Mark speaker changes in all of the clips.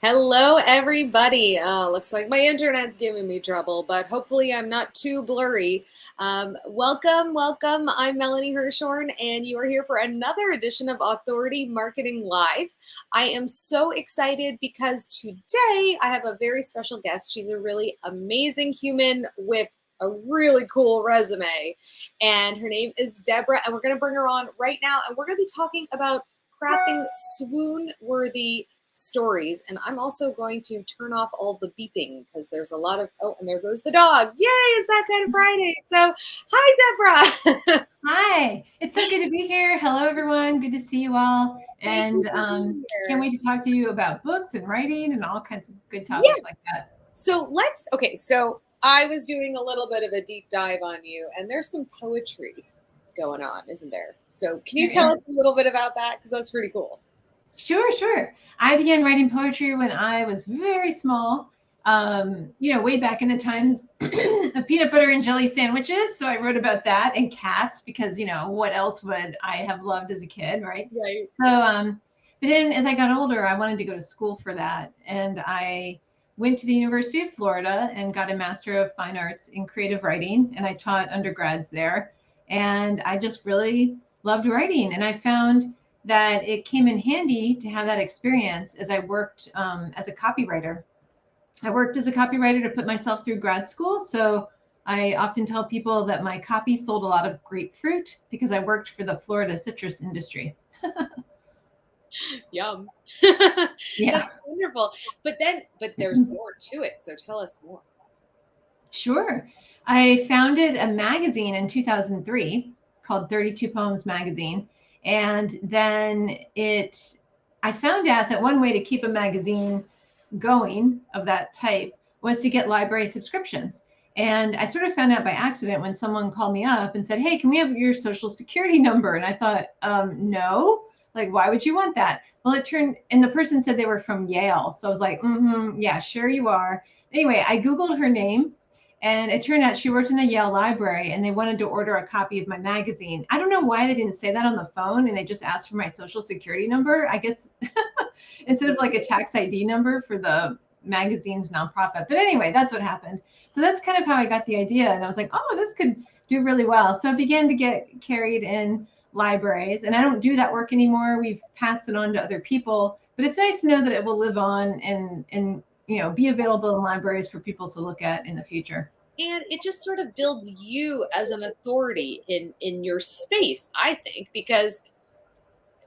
Speaker 1: Hello, everybody. Looks like my internet's giving me trouble, but hopefully I'm not too blurry. Welcome. I'm Melanie Hirschhorn, and you are here for another edition of Authority Marketing Live. I am so excited because today I have a very special guest. She's a really amazing human with a really cool resume, and her name is Deborah, and we're going to bring her on right now, and we're going to be talking about crafting swoon-worthy stories. And I'm also going to turn off all the beeping because there's a lot of, oh, and there goes the dog. Yay, it's that kind of Friday. So, hi, Deborah.
Speaker 2: Hi, it's so good to be here. Hello, everyone. Good to see you all.
Speaker 1: Thank you
Speaker 2: And
Speaker 1: for being
Speaker 2: can't
Speaker 1: here.
Speaker 2: wait to talk to you about books and writing and all kinds of good
Speaker 1: Yes.
Speaker 2: topics like that.
Speaker 1: So I was doing a little bit of a deep dive on you, and there's some poetry going on, isn't there? So, can you
Speaker 2: There
Speaker 1: tell
Speaker 2: is.
Speaker 1: us a little bit about that? Because that's pretty cool.
Speaker 2: Sure. I began writing poetry when I was very small, way back in the times of peanut butter and jelly sandwiches. So I wrote about that and cats because, what else would I have loved as a kid, right?
Speaker 1: Right.
Speaker 2: But then as I got older, I wanted to go to school for that. And I went to the University of Florida and got a Master of Fine Arts in Creative Writing. And I taught undergrads there. And I just really loved writing. And I found that it came in handy to have that experience as I worked as a copywriter. I worked as a copywriter to put myself through grad school. So I often tell people that my copy sold a lot of grapefruit because I worked for the Florida citrus industry.
Speaker 1: Yum.
Speaker 2: Yeah.
Speaker 1: That's wonderful. But there's more to it. So tell us more.
Speaker 2: Sure. I founded a magazine in 2003 called 32 Poems Magazine. And then I found out that one way to keep a magazine going of that type was to get library subscriptions. And I sort of found out by accident when someone called me up and said, "Hey, can we have your social security number?" And I thought, no, like, why would you want that? Well, and the person said they were from Yale. So I was like, yeah, sure you are. Anyway, I Googled her name and it turned out she worked in the Yale library and they wanted to order a copy of my magazine. I don't know why they didn't say that on the phone and they just asked for my social security number. I guess instead of like a tax ID number for the magazine's nonprofit. But anyway, that's what happened. So that's kind of how I got the idea. And I was like, oh, this could do really well. So I began to get carried in libraries. And I don't do that work anymore. We've passed it on to other people. But it's nice to know that it will live on and be available in libraries for people to look at in the future.
Speaker 1: And it just sort of builds you as an authority in your space, I think, because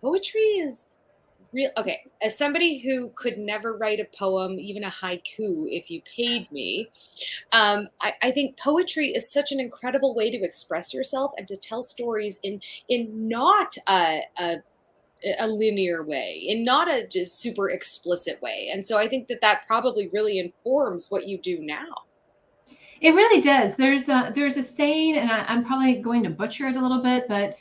Speaker 1: poetry is real. Okay, as somebody who could never write a poem, even a haiku, if you paid me, I think poetry is such an incredible way to express yourself and to tell stories in not a linear way, in not a just super explicit way. And so I think that probably really informs what you do now.
Speaker 2: It really does. There's a saying, and I'm probably going to butcher it a little bit, but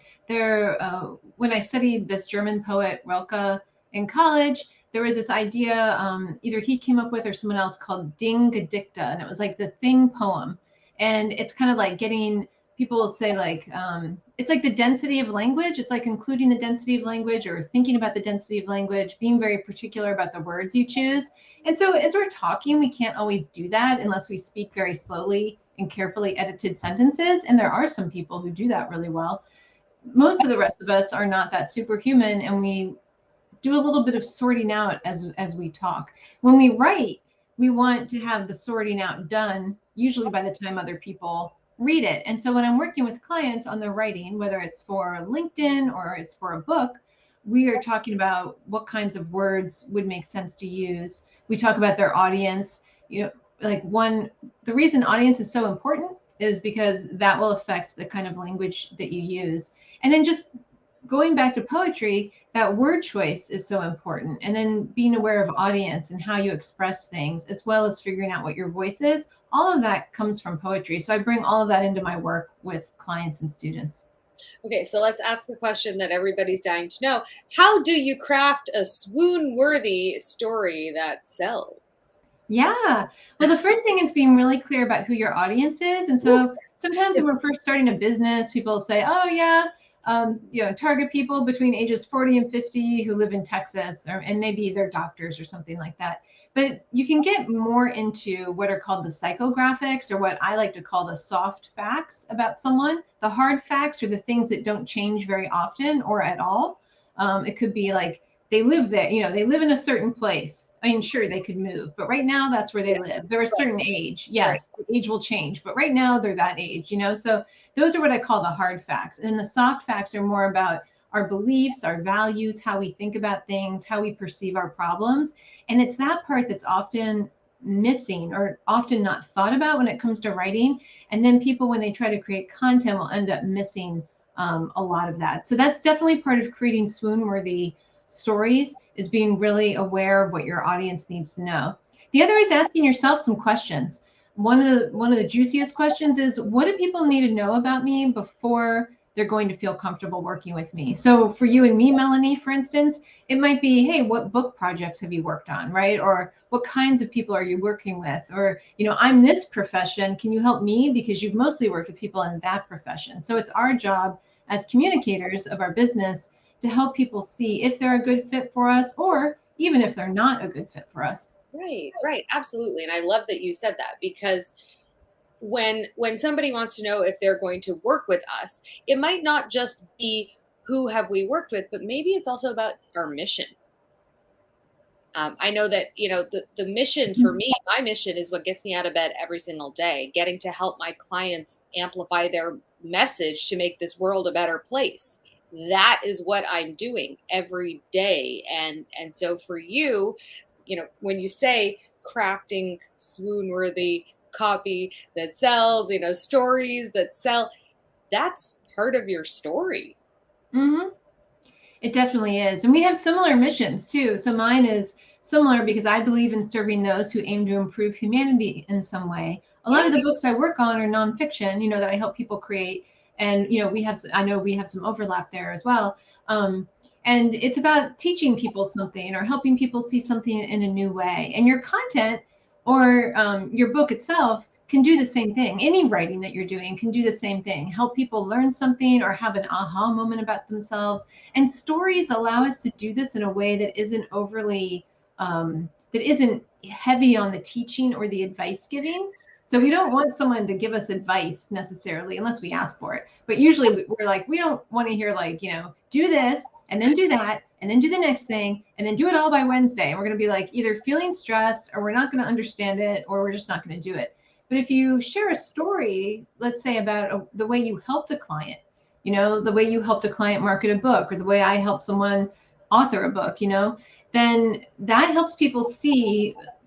Speaker 2: when I studied this German poet Rilke in college, there was this idea, either he came up with or someone else, called Ding Gedichte, and it was like the thing poem, and it's kind of like getting people will say like it's like the density of language. It's like including the density of language or thinking about the density of language, being very particular about the words you choose. And so as we're talking, we can't always do that unless we speak very slowly and carefully edited sentences. And there are some people who do that really well. Most of the rest of us are not that superhuman, and we do a little bit of sorting out as we talk. When we write, we want to have the sorting out done usually by the time other people read it. And so when I'm working with clients on their writing, whether it's for LinkedIn or it's for a book, we are talking about what kinds of words would make sense to use. We talk about their audience. The reason audience is so important is because that will affect the kind of language that you use. And then just going back to poetry, that word choice is so important. And then being aware of audience and how you express things, as well as figuring out what your voice is, all of that comes from poetry. So I bring all of that into my work with clients and students.
Speaker 1: Okay, so let's ask the question that everybody's dying to know. How do you craft a swoon-worthy story that sells?
Speaker 2: Yeah. Well, the first thing is being really clear about who your audience is. And
Speaker 1: Ooh,
Speaker 2: so sometimes when we're first starting a business, people say, oh, yeah, target people between ages 40 and 50 who live in Texas, and maybe they're doctors or something like that. But you can get more into what are called the psychographics, or what I like to call the soft facts about someone. The hard facts are the things that don't change very often or at all. It could be like they live there, they live in a certain place. I mean, sure, they could move, but right now that's where they
Speaker 1: Yeah.
Speaker 2: live. They're a
Speaker 1: Right.
Speaker 2: certain age.
Speaker 1: Right.
Speaker 2: Yes, the age will change, but right now they're that age. So those are what I call the hard facts. And the soft facts are more about our beliefs, our values, how we think about things, how we perceive our problems. And it's that part that's often missing or often not thought about when it comes to writing. And then people, when they try to create content, will end up missing a lot of that. So that's definitely part of creating swoon-worthy stories, is being really aware of what your audience needs to know. The other is asking yourself some questions. One of the juiciest questions is, what do people need to know about me before they're going to feel comfortable working with me? So for you and me, Melanie, for instance, it might be, hey, what book projects have you worked on, right? Or what kinds of people are you working with? Or, I'm this profession. Can you help me? Because you've mostly worked with people in that profession. So it's our job as communicators of our business to help people see if they're a good fit for us, or even if they're not a good fit for us.
Speaker 1: Right. Right. Absolutely. And I love that you said that, because when somebody wants to know if they're going to work with us, it might not just be who have we worked with, but maybe it's also about our mission. I know that, the mission for me, my mission is what gets me out of bed every single day, getting to help my clients amplify their message to make this world a better place. That is what I'm doing every day. And so for you, when you say crafting swoon-worthy copy that sells, stories that sell, that's part of your story.
Speaker 2: Mm-hmm. It definitely is. And we have similar missions too. So mine is similar because I believe in serving those who aim to improve humanity in some way. A lot
Speaker 1: Yeah.
Speaker 2: of the books I work on are nonfiction, that I help people create. And, I know we have some overlap there as well. And it's about teaching people something or helping people see something in a new way. And your content, or your book itself, can do the same thing. Any writing that you're doing can do the same thing. Help people learn something or have an aha moment about themselves. And stories allow us to do this in a way that isn't overly, that isn't heavy on the teaching or the advice giving. So we don't want someone to give us advice necessarily unless we ask for it. But usually we're like, we don't want to hear like, do this and then do that and then do the next thing and then do it all by Wednesday. And we're going to be like either feeling stressed, or we're not going to understand it, or we're just not going to do it. But if you share a story, let's say about the way you helped a client, the way you helped a client market a book, or the way I help someone author a book, then that helps people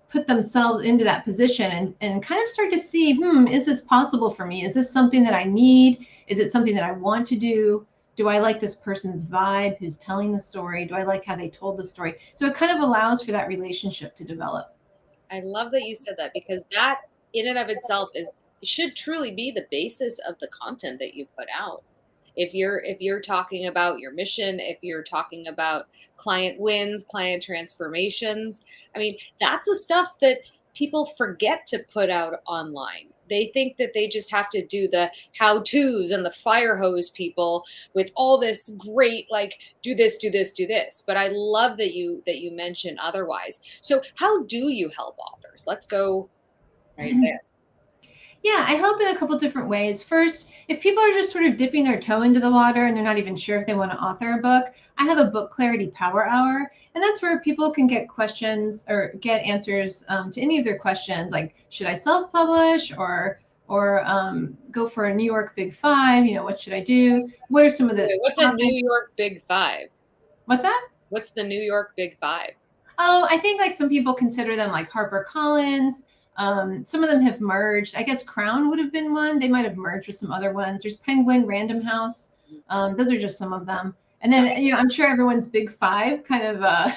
Speaker 2: put themselves into that position, and kind of start to see, is this possible for me? Is this something that I need? Is it something that I want to do? Do I like this person's vibe who's telling the story? Do I like how they told the story? So it kind of allows for that relationship to develop.
Speaker 1: I love that you said that, because that in and of itself should truly be the basis of the content that you put out. If you're talking about your mission, if you're talking about client wins, client transformations, I mean, that's the stuff that people forget to put out online. They think that they just have to do the how-tos and the fire hose people with all this great, like, do this, do this, do this. But I love that you mentioned otherwise. So how do you help authors? Let's go right there.
Speaker 2: Yeah, I help in a couple different ways. First, if people are just sort of dipping their toe into the water and they're not even sure if they want to author a book, I have a book clarity power hour, and that's where people can get questions or get answers to any of their questions, like should I self-publish, or go for a New York Big Five? What should I do? What are some of the
Speaker 1: Okay, what's a New
Speaker 2: topics?
Speaker 1: York Big Five?
Speaker 2: What's that?
Speaker 1: What's the New York Big Five?
Speaker 2: Oh, I think like some people consider them like HarperCollins. Some of them have merged. I guess Crown would have been one. They might have merged with some other ones. There's Penguin, Random House. Those are just some of them. And then, I'm sure everyone's big five kind of,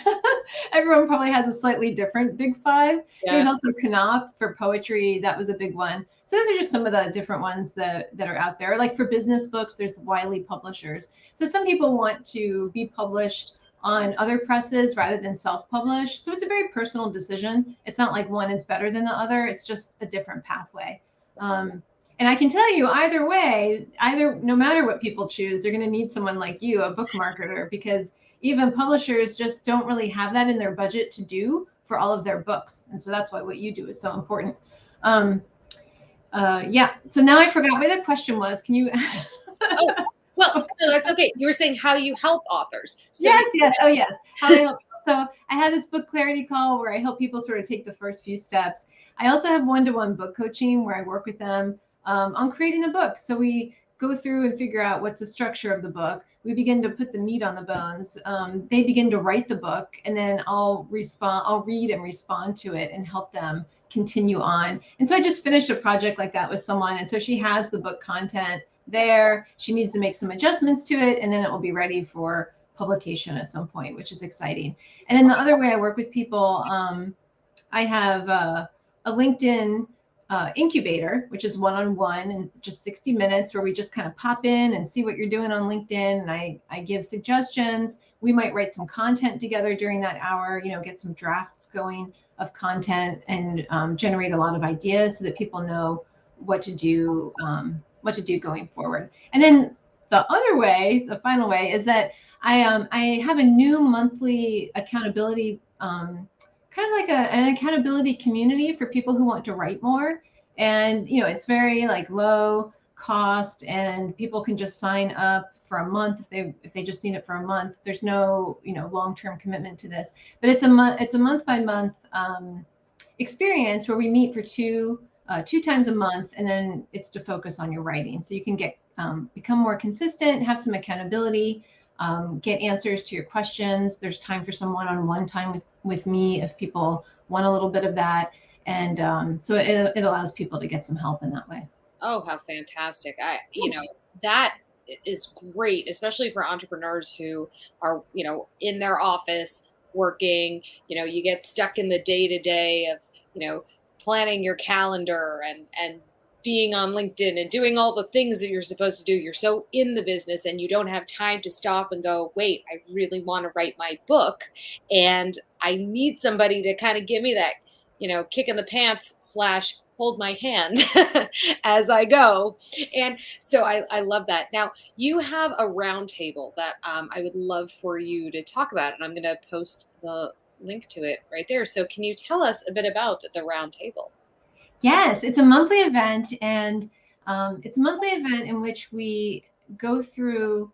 Speaker 2: everyone probably has a slightly different big five. There's
Speaker 1: Yeah.
Speaker 2: also Knopf for poetry. That was a big one. So those are just some of the different ones that are out there. Like for business books, there's Wiley Publishers. So some people want to be published on other presses rather than self-published. So it's a very personal decision. It's not like one is better than the other. It's just a different pathway. Um, And I can tell you either way, no matter what people choose, they're going to need someone like you, a book marketer, because even publishers just don't really have that in their budget to do for all of their books. And so that's why what you do is so important. Um, yeah. So now I forgot what the question was. Can you?
Speaker 1: Oh, well, no, that's okay. You were saying how you help authors. So you
Speaker 2: Yes, yes. Oh, yes. How I help. So I have this book clarity call where I help people sort of take the first few steps. I also have one-to-one book coaching where I work with them on creating a book. So we go through and figure out what's the structure of the book. We begin to put the meat on the bones. They begin to write the book, and then I'll respond. I'll read and respond to it and help them continue on. And so I just finished a project like that with someone, and so she has the book content there. She needs to make some adjustments to it, and then it will be ready for publication at some point, which is exciting. And then the other way I work with people, I have a LinkedIn incubator, which is one-on-one and just 60 minutes where we just kind of pop in and see what you're doing on LinkedIn. And I give suggestions. We might write some content together during that hour, get some drafts going of content and generate a lot of ideas so that people know what to do going forward. And then the other way, the final way, is that I have a new monthly accountability, kind of like an accountability community for people who want to write more. And it's very like low cost, and people can just sign up for a month if they just need it for a month. There's no long-term commitment to this, but it's a month by month experience where we meet for two times a month, and then it's to focus on your writing, so you can get become more consistent, have some accountability, get answers to your questions. There's time for some one-on-one time with me if people want a little bit of that, and so it allows people to get some help in that way.
Speaker 1: Oh, how fantastic. That is great, especially for entrepreneurs who are, in their office working, you get stuck in the day to day of, planning your calendar and being on LinkedIn and doing all the things that you're supposed to do. You're so in the business and you don't have time to stop and go, wait, I really want to write my book. And I need somebody to kind of give me that, kick in the pants slash hold my hand as I go. And so I love that. Now, you have a roundtable that I would love for you to talk about, and I'm going to post the link to it right there. So, can you tell us a bit about the roundtable?
Speaker 2: Yes, it's a monthly event, and it's a monthly event in which we go through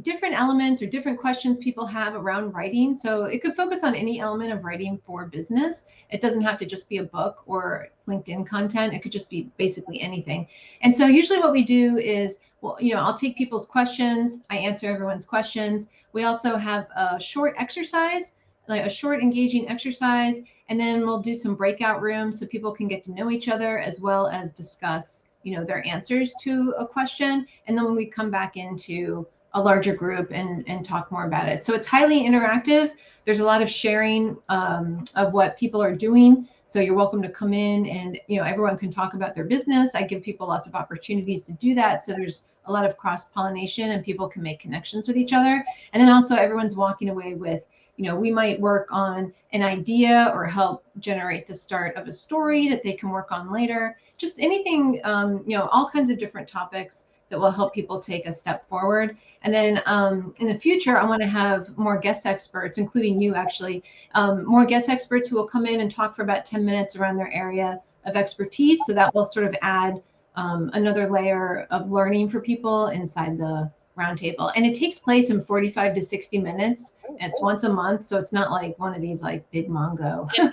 Speaker 2: different elements or different questions people have around writing. So it could focus on any element of writing for business. It doesn't have to just be a book or LinkedIn content. It could just be basically anything. And so usually what we do is, well, I'll take people's questions. I answer everyone's questions. We also have a short exercise, like a short engaging exercise, and then we'll do some breakout rooms so people can get to know each other as well as discuss their answers to a question. And then when we come back into a larger group and talk more about it, so it's highly interactive. There's a lot of sharing of what people are doing, so you're welcome to come in, and everyone can talk about their business. I give people lots of opportunities to do that, so there's a lot of cross pollination and people can make connections with each other. And then also everyone's walking away with, we might work on an idea or help generate the start of a story that they can work on later. Just anything, all kinds of different topics that will help people take a step forward. And then in the future, I want to have more guest experts, including you actually, more guest experts who will come in and talk for about 10 minutes around their area of expertise. So that will sort of add another layer of learning for people inside the roundtable. And it takes place in 45 to 60 minutes. And it's once a month, so it's not like one of these like big Mongo.
Speaker 1: And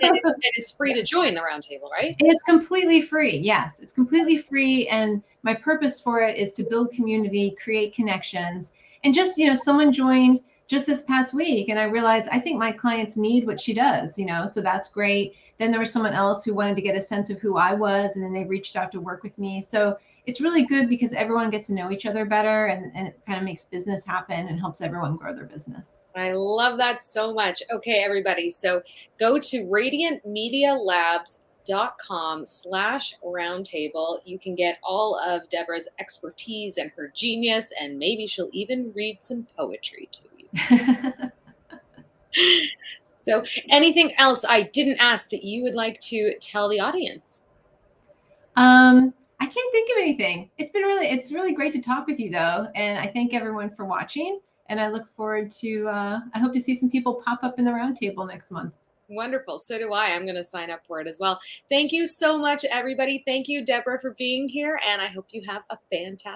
Speaker 1: it's free to join the roundtable, right?
Speaker 2: It's completely free. Yes, it's completely free. And my purpose for it is to build community, create connections. And just, someone joined just this past week, and I realized I think my clients need what she does, so that's great. Then there was someone else who wanted to get a sense of who I was, and then they reached out to work with me. So it's really good because everyone gets to know each other better, and it kind of makes business happen and helps everyone grow their business.
Speaker 1: I love that so much. Okay, everybody. So go to radiantmedialabs.com/roundtable. You can get all of Deborah's expertise and her genius, and maybe she'll even read some poetry to you. So, anything else I didn't ask that you would like to tell the audience?
Speaker 2: I can't think of anything. It's really great to talk with you though, and I thank everyone for watching. And I look forward to. I hope to see some people pop up in the roundtable next month.
Speaker 1: Wonderful. So do I. I'm going to sign up for it as well. Thank you so much, everybody. Thank you, Deborah, for being here, and I hope you have a fantastic